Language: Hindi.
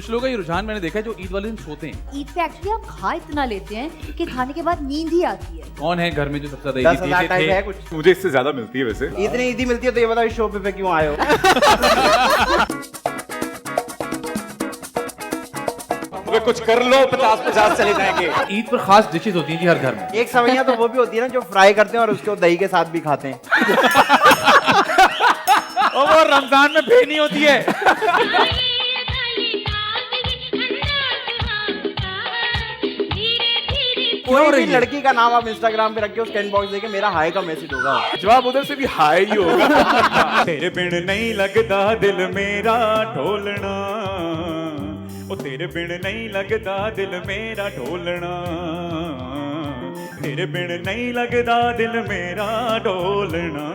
कुछ लोग का ये रुझान मैंने देखा है जो ईद वाले दिन सोते हैं। ईद पे एक्चुअली आप खा इतना लेते हैं कि खाने के बाद नींद ही आती है। कौन है घर में जो सबसे ज्यादा 10,000 टाइप है कुछ। मुझे इससे ज्यादा मिलती है वैसे। इतनी ईदी मिलती है तो ये बताओ इस शो पे क्यों आए हो? कुछ कर लो, 50-50 चले जाएंगे। ईद पर खास डिशेस होती हैं जी हर घर में। एक सवैया तो वो भी होती है ना जो फ्राई करते हैं और उसको दही के साथ भी खाते हैं। और वो रमजान में फेनी होती है। कोई भी लड़की का नाम आप इंस्टाग्राम पे रखिए, उसका इनबॉक्स देखे मेरा हाय का मैसेज होगा। जवाब उधर से भी हाई ही होगा। तेरे बिन नहीं लगता दिल मेरा ढोलना, ओ तेरे बिन नहीं लगता दिल मेरा ढोलना, तेरे बिन नहीं लगता दिल मेरा ढोलना।